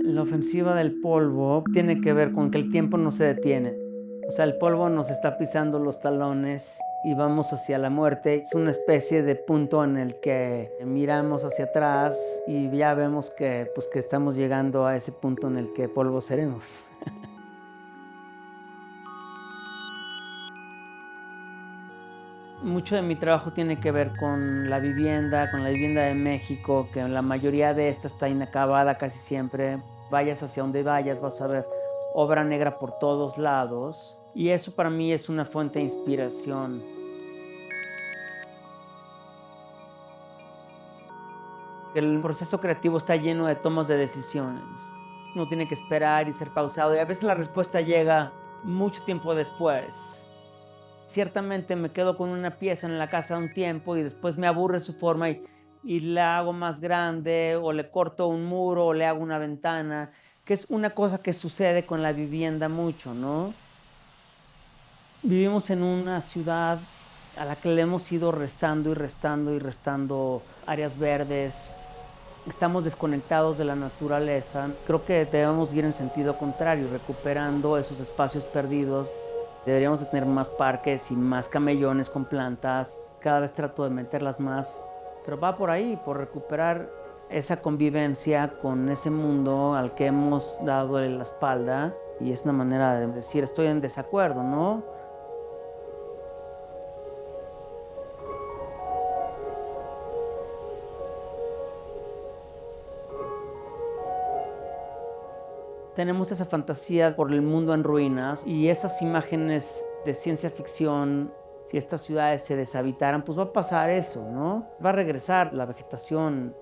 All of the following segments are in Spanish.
La ofensiva del polvo tiene que ver con que el tiempo no se detiene. O sea, el polvo nos está pisando los talones y vamos hacia la muerte. Es una especie de punto en el que miramos hacia atrás y ya vemos que estamos llegando a ese punto en el que polvo seremos. Mucho de mi trabajo tiene que ver con la vivienda de México, que la mayoría de esta está inacabada casi siempre. Vayas hacia donde vayas, vas a ver obra negra por todos lados. Y eso para mí es una fuente de inspiración. El proceso creativo está lleno de tomas de decisiones. Uno tiene que esperar y ser pausado, y a veces la respuesta llega mucho tiempo después. Ciertamente me quedo con una pieza en la casa un tiempo y después me aburre su forma y la hago más grande, o le corto un muro o le hago una ventana, que es una cosa que sucede con la vivienda mucho, ¿no? Vivimos en una ciudad a la que le hemos ido restando y restando y restando áreas verdes. Estamos desconectados de la naturaleza. Creo que debemos ir en sentido contrario, recuperando esos espacios perdidos. Deberíamos de tener más parques y más camellones con plantas. Cada vez trato de meterlas más, pero va por ahí, por recuperar esa convivencia con ese mundo al que hemos dado la espalda. Y es una manera de decir, estoy en desacuerdo, ¿no? Tenemos esa fantasía por el mundo en ruinas y esas imágenes de ciencia ficción. Si estas ciudades se deshabitaran, pues va a pasar eso, ¿no? Va a regresar la vegetación.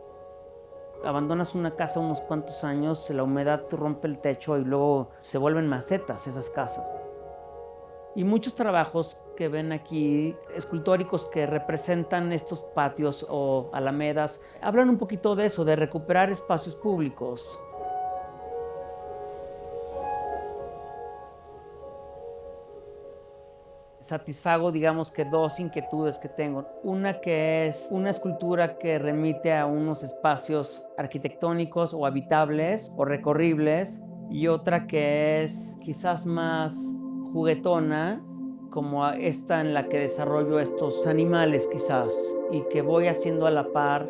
Abandonas una casa unos cuantos años, la humedad rompe el techo y luego se vuelven macetas esas casas. Y muchos trabajos que ven aquí, escultóricos, que representan estos patios o alamedas, hablan un poquito de eso, de recuperar espacios públicos. Satisfago, digamos, que dos inquietudes que tengo. Una, que es una escultura que remite a unos espacios arquitectónicos o habitables o recorribles, y otra que es quizás más juguetona, como esta en la que desarrollo estos animales quizás y que voy haciendo a la par.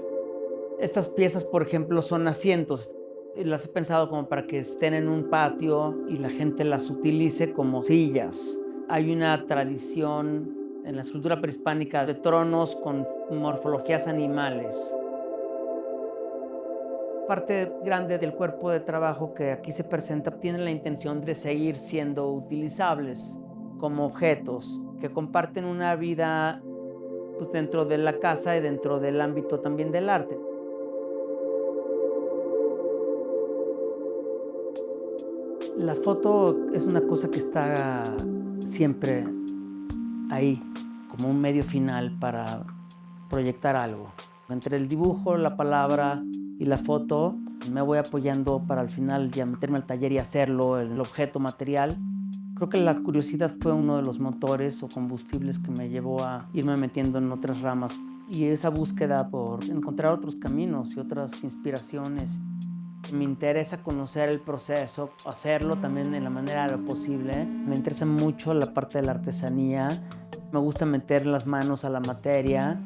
Estas piezas, por ejemplo, son asientos. Las he pensado como para que estén en un patio y la gente las utilice como sillas. Hay una tradición en la escultura prehispánica de tronos con morfologías animales. Parte grande del cuerpo de trabajo que aquí se presenta tiene la intención de seguir siendo utilizables como objetos que comparten una vida, pues, dentro de la casa y dentro del ámbito también del arte. La foto es una cosa que está siempre ahí, como un medio final para proyectar algo. Entre el dibujo, la palabra y la foto, me voy apoyando para al final ya meterme al taller y hacerlo, el objeto material. Creo que la curiosidad fue uno de los motores o combustibles que me llevó a irme metiendo en otras ramas. Y esa búsqueda por encontrar otros caminos y otras inspiraciones. Me interesa conocer el proceso, hacerlo también de la manera de lo posible. Me interesa mucho la parte de la artesanía. Me gusta meter las manos a la materia.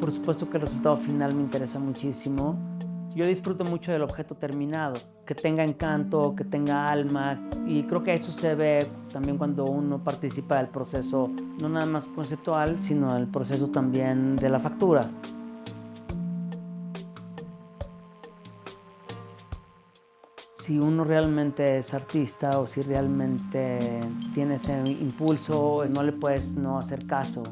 Por supuesto que el resultado final me interesa muchísimo. Yo disfruto mucho del objeto terminado, que tenga encanto, que tenga alma, y creo que eso se ve también cuando uno participa del proceso, no nada más conceptual, sino el proceso también de la factura. Si uno realmente es artista o si realmente tiene ese impulso, no le puedes no hacer caso.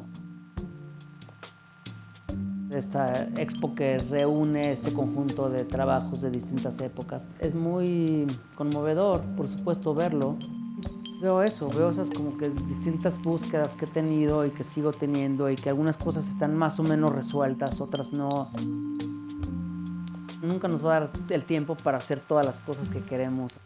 Esta expo que reúne este conjunto de trabajos de distintas épocas es muy conmovedor, por supuesto, verlo. Veo eso, veo esas como que distintas búsquedas que he tenido y que sigo teniendo, y que algunas cosas están más o menos resueltas, otras no. Nunca nos va a dar el tiempo para hacer todas las cosas que queremos.